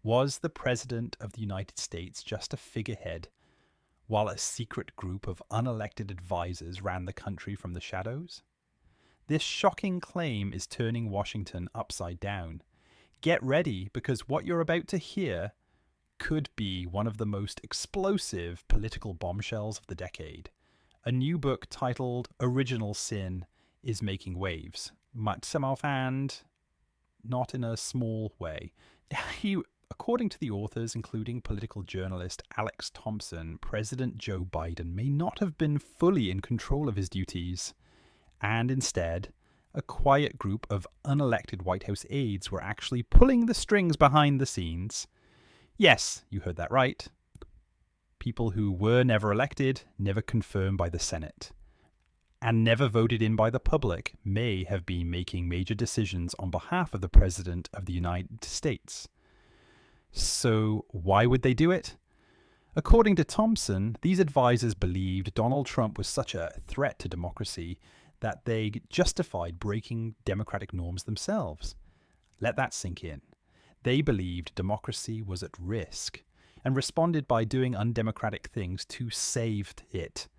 Was the President of the United States just a figurehead, while a secret group of unelected advisors ran the country from the shadows? This shocking claim is turning Washington upside down. Get ready, because what you're about to hear could be one of the most explosive political bombshells of the decade. A new book titled Original Sin is making waves. Much some and not in a small way. According to the authors, including political journalist Alex Thompson, President Joe Biden may not have been fully in control of his duties, and instead, a quiet group of unelected White House aides were actually pulling the strings behind the scenes. Yes, you heard that right. People who were never elected, never confirmed by the Senate, and never voted in by the public may have been making major decisions on behalf of the President of the United States. So why would they do it? According to Thompson, these advisors believed Donald Trump was such a threat to democracy that they justified breaking democratic norms themselves. Let that sink in. They believed democracy was at risk and responded by doing undemocratic things to save it.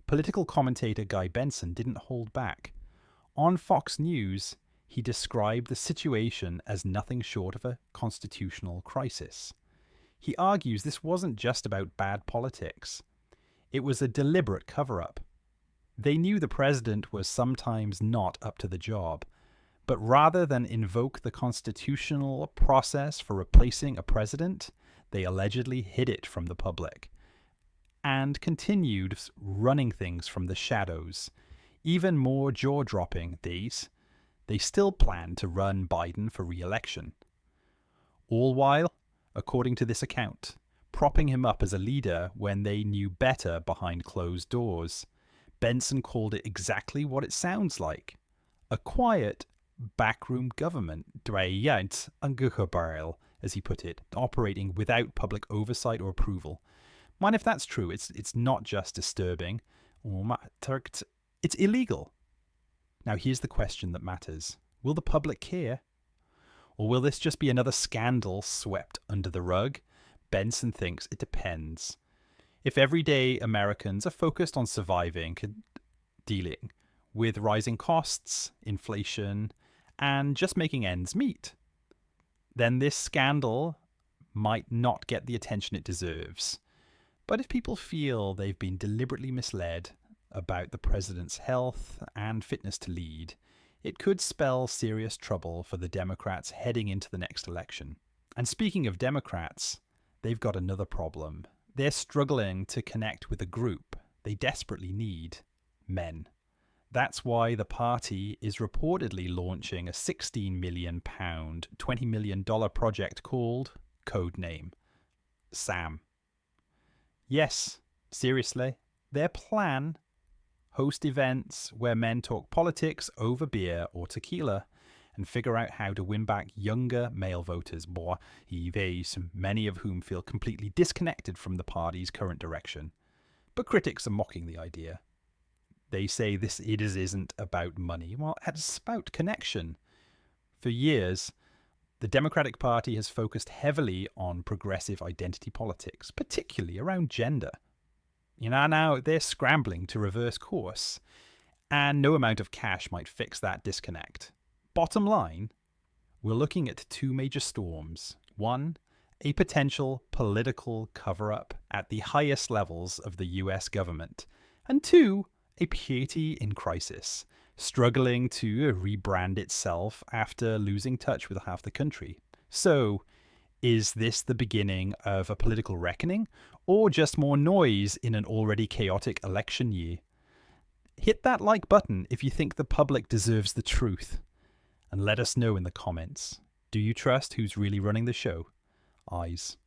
Political commentator Guy Benson didn't hold back. On Fox News, he described the situation as nothing short of a constitutional crisis. He argues this wasn't just about bad politics. It was a deliberate cover-up. They knew the president was sometimes not up to the job, but rather than invoke the constitutional process for replacing a president, they allegedly hid it from the public and continued running things from the shadows. Even more jaw-dropping, they still plan to run Biden for re-election. All while, according to this account, propping him up as a leader when they knew better behind closed doors. Benson called it exactly what it sounds like. A quiet, backroom government, drejant angegebarl, as he put it, operating without public oversight or approval. Mind if that's true, it's not just disturbing, it's illegal. Now here's the question that matters. Will the public care? Or will this just be another scandal swept under the rug? Benson thinks it depends. If everyday Americans are focused on surviving, dealing with rising costs, inflation, and just making ends meet, then this scandal might not get the attention it deserves. But if people feel they've been deliberately misled about the president's health and fitness to lead, it could spell serious trouble for the Democrats heading into the next election. And speaking of Democrats, they've got another problem. They're struggling to connect with a group they desperately need: men. That's why the party is reportedly launching a £16 million, $20 million project called, codename, Sam. Yes, seriously, their plan: host events where men talk politics over beer or tequila and figure out how to win back younger male voters, many of whom feel completely disconnected from the party's current direction. But critics are mocking the idea. They say it isn't about money. Well, it's about connection. For years, the Democratic Party has focused heavily on progressive identity politics, particularly around gender. Now they're scrambling to reverse course, and no amount of cash might fix that disconnect. Bottom line, we're looking at two major storms. One, a potential political cover-up at the highest levels of the US government. And two, a party in crisis, struggling to rebrand itself after losing touch with half the country. So, is this the beginning of a political reckoning, or just more noise in an already chaotic election year? Hit that like button if you think the public deserves the truth. And let us know in the comments. Do you trust who's really running the show? Eyes.